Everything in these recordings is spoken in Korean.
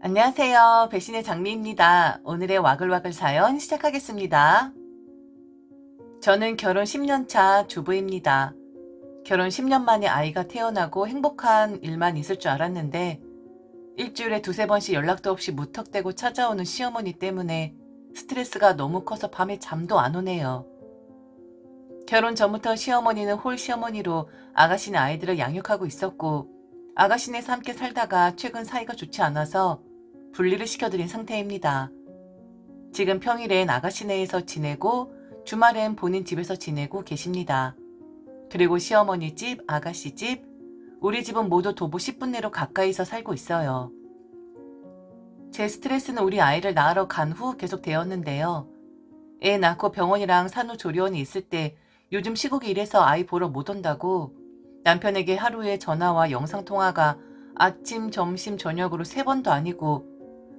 안녕하세요. 배신의 장미입니다. 오늘의 와글와글 사연 시작하겠습니다. 저는 결혼 10년 차 주부입니다. 결혼 10년 만에 아이가 태어나고 행복한 일만 있을 줄 알았는데 일주일에 두세 번씩 연락도 없이 무턱대고 찾아오는 시어머니 때문에 스트레스가 너무 커서 밤에 잠도 안 오네요. 결혼 전부터 시어머니는 홀 시어머니로 아가씨네 아이들을 양육하고 있었고 아가씨네서 함께 살다가 최근 사이가 좋지 않아서 분리를 시켜드린 상태입니다. 지금 평일엔 아가씨네에서 지내고 주말엔 본인 집에서 지내고 계십니다. 그리고 시어머니 집, 아가씨 집, 우리 집은 모두 도보 10분 내로 가까이서 살고 있어요. 제 스트레스는 우리 아이를 낳으러 간 후 계속 되었는데요. 애 낳고 병원이랑 산후조리원이 있을 때 요즘 시국이 이래서 아이 보러 못 온다고 남편에게 하루에 전화와 영상통화가 아침, 점심, 저녁으로 3번도 아니고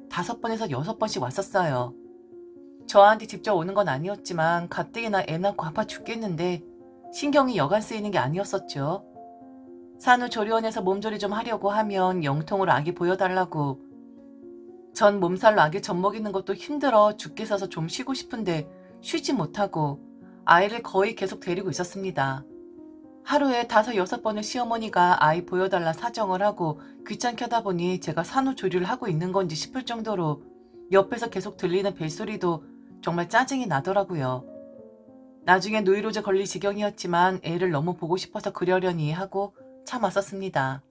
5번에서 6번씩 왔었어요. 저한테 직접 오는 건 아니었지만 가뜩이나 애 낳고 아파 죽겠는데 신경이 여간 쓰이는 게 아니었었죠. 산후조리원에서 몸조리 좀 하려고 하면 영통으로 아기 보여달라고 전 몸살로 아기 젖 먹이는 것도 힘들어 죽겠어서 좀 쉬고 싶은데 쉬지 못하고 아이를 거의 계속 데리고 있었습니다. 하루에 5, 6번을 시어머니가 아이 보여달라 사정을 하고 귀찮게 하다 보니 제가 산후조리를 하고 있는 건지 싶을 정도로 옆에서 계속 들리는 벨소리도 정말 짜증이 나더라고요. 나중에 노이로제 걸릴 지경이었지만 애를 너무 보고 싶어서 그러려니 하고 참았었습니다.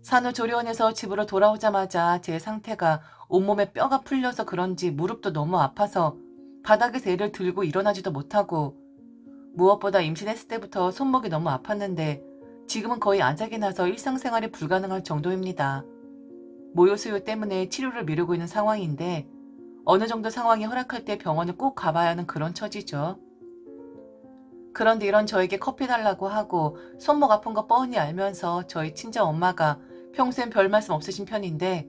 산후조리원에서 집으로 돌아오자마자 제 상태가 온몸에 뼈가 풀려서 그런지 무릎도 너무 아파서 바닥에서 애를 들고 일어나지도 못하고 무엇보다 임신했을 때부터 손목이 너무 아팠는데 지금은 거의 아작이 나서 일상생활이 불가능할 정도입니다. 모유수유 때문에 치료를 미루고 있는 상황인데 어느 정도 상황이 허락할 때 병원을 꼭 가봐야 하는 그런 처지죠. 그런데 이런 저에게 커피 달라고 하고 손목 아픈 거 뻔히 알면서 저희 친정엄마가 평소엔 별 말씀 없으신 편인데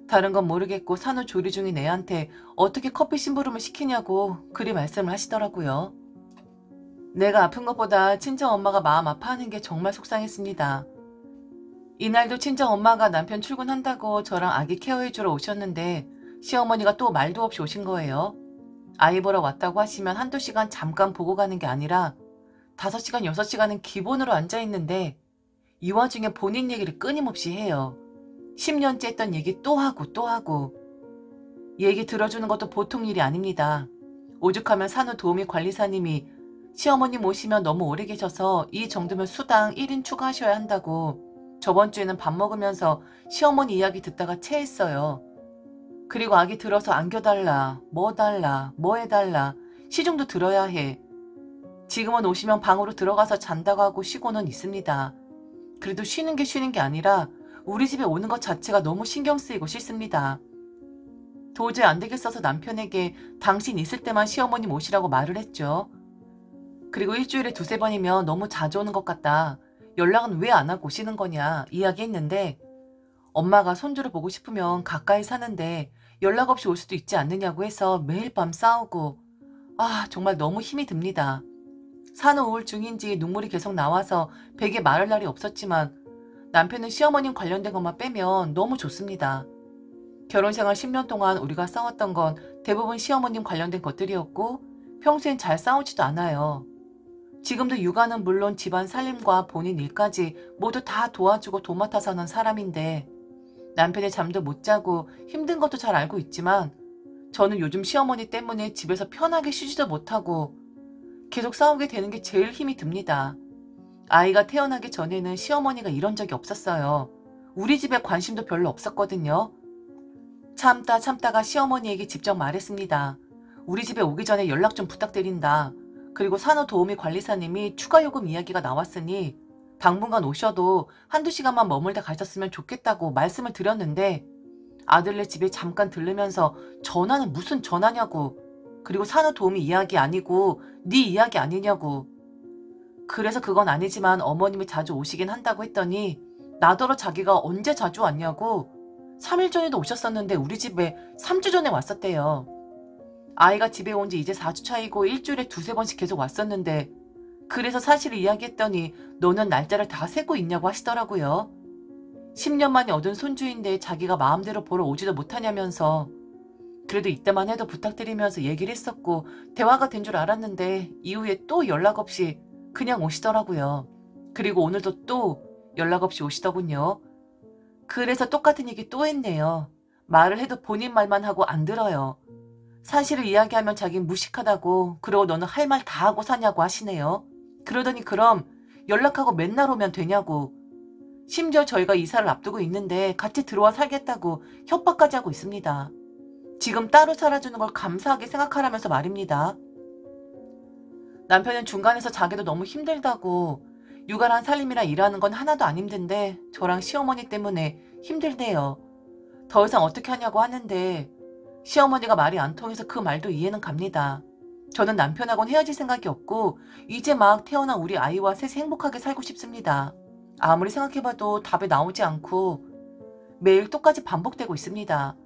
다른 건 모르겠고 산후조리 중인 애한테 어떻게 커피 심부름을 시키냐고 그리 말씀을 하시더라고요. 내가 아픈 것보다 친정엄마가 마음 아파하는 게 정말 속상했습니다. 이날도 친정엄마가 남편 출근한다고 저랑 아기 케어해주러 오셨는데 시어머니가 또 말도 없이 오신 거예요. 아이 보러 왔다고 하시면 한두 시간 잠깐 보고 가는 게 아니라 5시간, 6시간은 기본으로 앉아있는데 이 와중에 본인 얘기를 끊임없이 해요. 10년째 했던 얘기 또 하고 또 하고. 얘기 들어주는 것도 보통 일이 아닙니다. 오죽하면 산후도우미관리사님이 시어머님 오시면 너무 오래 계셔서 이 정도면 수당 1인 추가하셔야 한다고 저번 주에는 밥 먹으면서 시어머니 이야기 듣다가 체했어요. 그리고 아기 들어서 안겨달라, 뭐 달라, 뭐 해달라, 시중도 들어야 해. 지금은 오시면 방으로 들어가서 잔다고 하고 쉬고는 있습니다. 그래도 쉬는 게 아니라 우리 집에 오는 것 자체가 너무 신경 쓰이고 싫습니다. 도저히 안 되겠어서 남편에게 당신 있을 때만 시어머님 오시라고 말을 했죠. 그리고 일주일에 2-3번이면 너무 자주 오는 것 같다. 연락은 왜 안 하고 오시는 거냐 이야기했는데 엄마가 손주를 보고 싶으면 가까이 사는데 연락 없이 올 수도 있지 않느냐고 해서 매일 밤 싸우고 정말 너무 힘이 듭니다. 산후우울증인지 눈물이 계속 나와서 베개 마를 날이 없었지만 남편은 시어머님 관련된 것만 빼면 너무 좋습니다. 결혼생활 10년 동안 우리가 싸웠던 건 대부분 시어머님 관련된 것들이었고 평소엔 잘 싸우지도 않아요. 지금도 육아는 물론 집안 살림과 본인 일까지 모두 다 도와주고 도맡아 사는 사람인데 남편의 잠도 못 자고 힘든 것도 잘 알고 있지만 저는 요즘 시어머니 때문에 집에서 편하게 쉬지도 못하고 계속 싸우게 되는 게 제일 힘이 듭니다. 아이가 태어나기 전에는 시어머니가 이런 적이 없었어요. 우리 집에 관심도 별로 없었거든요. 참다가 시어머니에게 직접 말했습니다. 우리 집에 오기 전에 연락 좀 부탁드린다. 그리고 산후도우미관리사님이 추가 요금 이야기가 나왔으니 당분간 오셔도 한두 시간만 머물다 가셨으면 좋겠다고 말씀을 드렸는데 아들네 집에 잠깐 들르면서 전화는 무슨 전화냐고 그리고 산후도우미 이야기 아니고 네 이야기 아니냐고 그래서 그건 아니지만 어머님이 자주 오시긴 한다고 했더니 나더러 자기가 언제 자주 왔냐고 3일 전에도 오셨었는데 우리 집에 3주 전에 왔었대요. 아이가 집에 온 지 이제 4주 차이고 일주일에 2-3번씩 계속 왔었는데 그래서 사실을 이야기했더니 너는 날짜를 다 세고 있냐고 하시더라고요. 10년 만에 얻은 손주인데 자기가 마음대로 보러 오지도 못하냐면서. 그래도 이때만 해도 부탁드리면서 얘기를 했었고 대화가 된 줄 알았는데 이후에 또 연락 없이 그냥 오시더라고요. 그리고 오늘도 또 연락 없이 오시더군요. 그래서 똑같은 얘기 또 했네요. 말을 해도 본인 말만 하고 안 들어요. 사실을 이야기하면 자긴 무식하다고, 그러고 너는 할 말 다 하고 사냐고 하시네요. 그러더니 그럼 연락하고 맨날 오면 되냐고. 심지어 저희가 이사를 앞두고 있는데 같이 들어와 살겠다고 협박까지 하고 있습니다. 지금 따로 살아주는 걸 감사하게 생각하라면서 말입니다. 남편은 중간에서 자기도 너무 힘들다고, 육아랑 살림이랑 일하는 건 하나도 안 힘든데 저랑 시어머니 때문에 힘들대요. 더 이상 어떻게 하냐고 하는데 시어머니가 말이 안 통해서 그 말도 이해는 갑니다. 저는 남편하고는 헤어질 생각이 없고 이제 막 태어난 우리 아이와 셋이 행복하게 살고 싶습니다. 아무리 생각해봐도 답이 나오지 않고 매일 똑같이 반복되고 있습니다.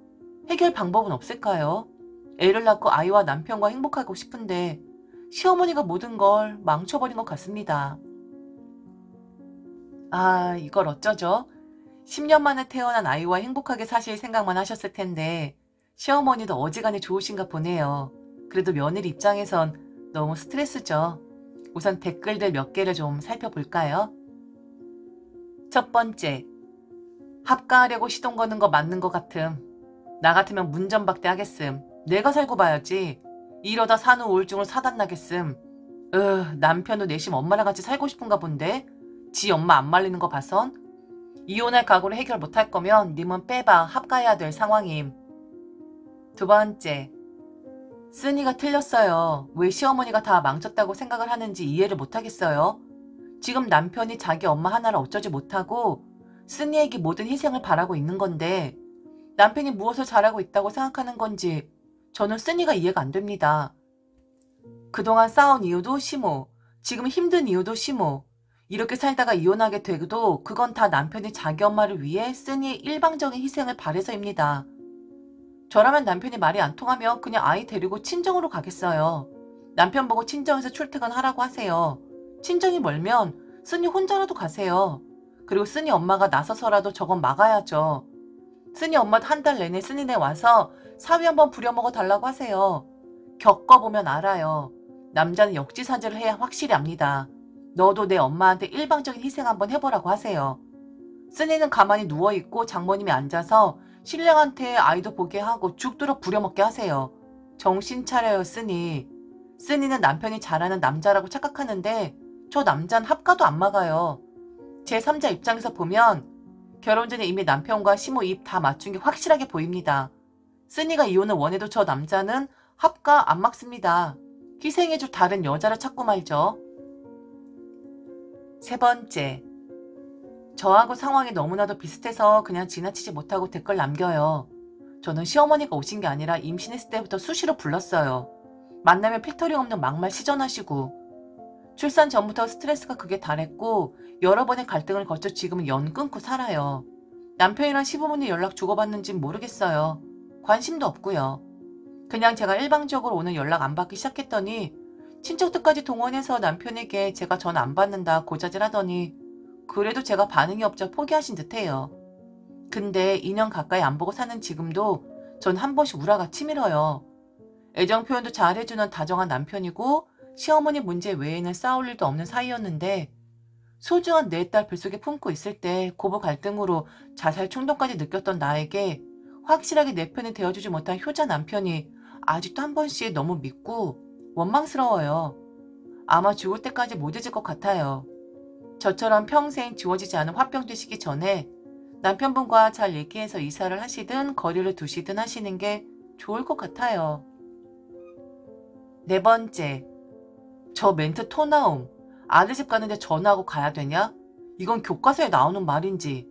해결 방법은 없을까요? 애를 낳고 아이와 남편과 행복하고 싶은데 시어머니가 모든 걸 망쳐버린 것 같습니다. 아, 이걸 어쩌죠? 10년 만에 태어난 아이와 행복하게 사실 생각만 하셨을 텐데 시어머니도 어지간히 좋으신가 보네요. 그래도 며느리 입장에선 너무 스트레스죠. 우선 댓글들 몇 개를 좀 살펴볼까요? 첫 번째, 합가하려고 시동 거는 거 맞는 것 같음. 나 같으면 문전박대 하겠음. 내가 살고 봐야지. 이러다 산후 우울증을 사단나겠음. 남편도 내심 엄마랑 같이 살고 싶은가 본데? 지 엄마 안 말리는 거 봐선? 이혼할 각오를 해결 못할 거면 님은 빼봐. 합가해야 될 상황임. 두 번째, 쓰니가 틀렸어요. 왜 시어머니가 다 망쳤다고 생각을 하는지 이해를 못하겠어요. 지금 남편이 자기 엄마 하나를 어쩌지 못하고 쓰니에게 모든 희생을 바라고 있는 건데 남편이 무엇을 잘하고 있다고 생각하는 건지 저는 쓰니가 이해가 안 됩니다. 그동안 싸운 이유도 시모, 지금 힘든 이유도 시모. 이렇게 살다가 이혼하게 되고도 그건 다 남편이 자기 엄마를 위해 쓰니의 일방적인 희생을 바래서입니다. 저라면 남편이 말이 안 통하면 그냥 아이 데리고 친정으로 가겠어요. 남편 보고 친정에서 출퇴근하라고 하세요. 친정이 멀면 쓰니 혼자라도 가세요. 그리고 쓰니 엄마가 나서서라도 저건 막아야죠. 쓰니 엄마도 한 달 내내 쓰니네 와서 사위 한번 부려먹어 달라고 하세요. 겪어보면 알아요. 남자는 역지사지를 해야 확실히 압니다. 너도 내 엄마한테 일방적인 희생 한번 해보라고 하세요. 쓰니는 가만히 누워있고 장모님이 앉아서 신랑한테 아이도 보게 하고 죽도록 부려먹게 하세요. 정신 차려요, 쓰니. 쓰니는 남편이 잘하는 남자라고 착각하는데 저 남자는 합가도 안 막아요. 제3자 입장에서 보면 결혼 전에 이미 남편과 시모 입 다 맞춘 게 확실하게 보입니다. 쓰니가 이혼을 원해도 저 남자는 합가 안 막습니다. 희생해줄 다른 여자를 찾고 말죠. 세 번째, 저하고 상황이 너무나도 비슷해서 그냥 지나치지 못하고 댓글 남겨요. 저는 시어머니가 오신 게 아니라 임신했을 때부터 수시로 불렀어요. 만나면 필터링 없는 막말 시전하시고 출산 전부터 스트레스가 극에 달했고 여러 번의 갈등을 거쳐 지금은 연 끊고 살아요. 남편이랑 시부모님 연락 주고받는진 모르겠어요. 관심도 없고요. 그냥 제가 일방적으로 오늘 연락 안 받기 시작했더니 친척들까지 동원해서 남편에게 제가 전화 안 받는다 고자질하더니 그래도 제가 반응이 없자 포기하신 듯해요. 근데 2년 가까이 안 보고 사는 지금도 전 한 번씩 우라가 치밀어요. 애정 표현도 잘해주는 다정한 남편이고 시어머니 문제 외에는 싸울 일도 없는 사이였는데 소중한 내 딸 뱃속에 품고 있을 때 고부 갈등으로 자살 충동까지 느꼈던 나에게 확실하게 내 편이 되어주지 못한 효자 남편이 아직도 한 번씩 너무 믿고 원망스러워요. 아마 죽을 때까지 못 잊을 것 같아요. 저처럼 평생 지워지지 않은 화병 되시기 전에 남편분과 잘 얘기해서 이사를 하시든 거리를 두시든 하시는 게 좋을 것 같아요. 네 번째, 저 멘트 토나움. 아들 집 가는데 전화하고 가야 되냐? 이건 교과서에 나오는 말인지.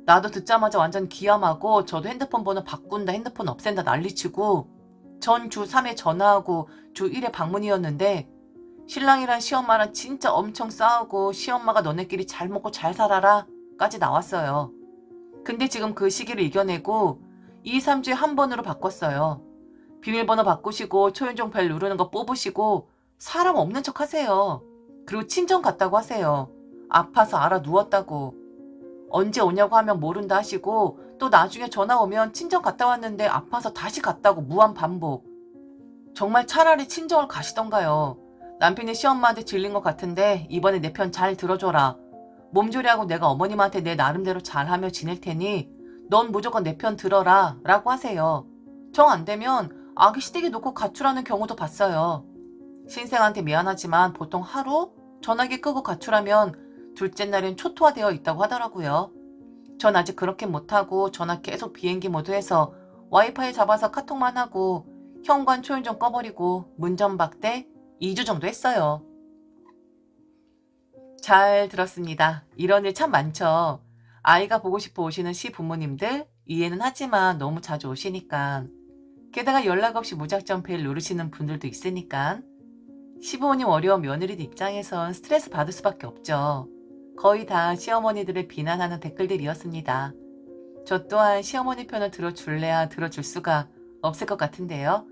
나도 듣자마자 완전 기함하고 저도 핸드폰 번호 바꾼다, 핸드폰 없앤다 난리치고 전 주 3회 전화하고 주 1회 방문이었는데 신랑이랑 시엄마랑 진짜 엄청 싸우고 시엄마가 너네끼리 잘 먹고 잘 살아라 까지 나왔어요. 근데 지금 그 시기를 이겨내고 2, 3주에 한 번으로 바꿨어요. 비밀번호 바꾸시고 초인종 벨 누르는 거 뽑으시고 사람 없는 척 하세요. 그리고 친정 갔다고 하세요. 아파서 알아 누웠다고. 언제 오냐고 하면 모른다 하시고 또 나중에 전화 오면 친정 갔다 왔는데 아파서 다시 갔다고 무한 반복. 정말 차라리 친정을 가시던가요. 남편이 시엄마한테 질린 것 같은데 이번에 내 편 잘 들어줘라. 몸조리하고 내가 어머님한테 내 나름대로 잘하며 지낼 테니 넌 무조건 내 편 들어라 라고 하세요. 정 안 되면 아기 시댁에 놓고 가출하는 경우도 봤어요. 신생한테 미안하지만 보통 하루 전화기 끄고 가출하면 둘째 날엔 초토화되어 있다고 하더라고요. 전 아직 그렇게 못하고 전화 계속 비행기 모드해서 와이파이 잡아서 카톡만 하고 현관 초인종 꺼버리고 문전박대 2주 정도 했어요. 잘 들었습니다. 이런 일 참 많죠. 아이가 보고 싶어 오시는 시부모님들 이해는 하지만 너무 자주 오시니까. 게다가 연락 없이 무작정 벨 누르시는 분들도 있으니까. 시부모님 어려운 며느리들 입장에선 스트레스 받을 수밖에 없죠. 거의 다 시어머니들을 비난하는 댓글들이었습니다. 저 또한 시어머니 편을 들어줄래야 들어줄 수가 없을 것 같은데요.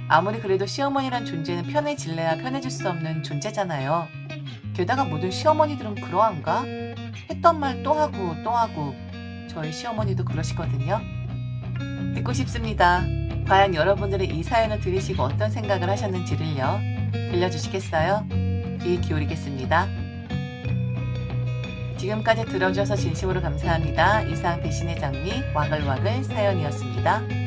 아무리 그래도 시어머니란 존재는 편해질래야 편해질 수 없는 존재잖아요. 게다가 모든 시어머니들은 그러한가? 했던 말 또 하고 또 하고. 저희 시어머니도 그러시거든요. 듣고 싶습니다. 과연 여러분들의 이 사연을 들으시고 어떤 생각을 하셨는지를요. 들려주시겠어요? 귀 기울이겠습니다. 지금까지 들어주셔서 진심으로 감사합니다. 이상 배신의 장미 와글와글 사연이었습니다.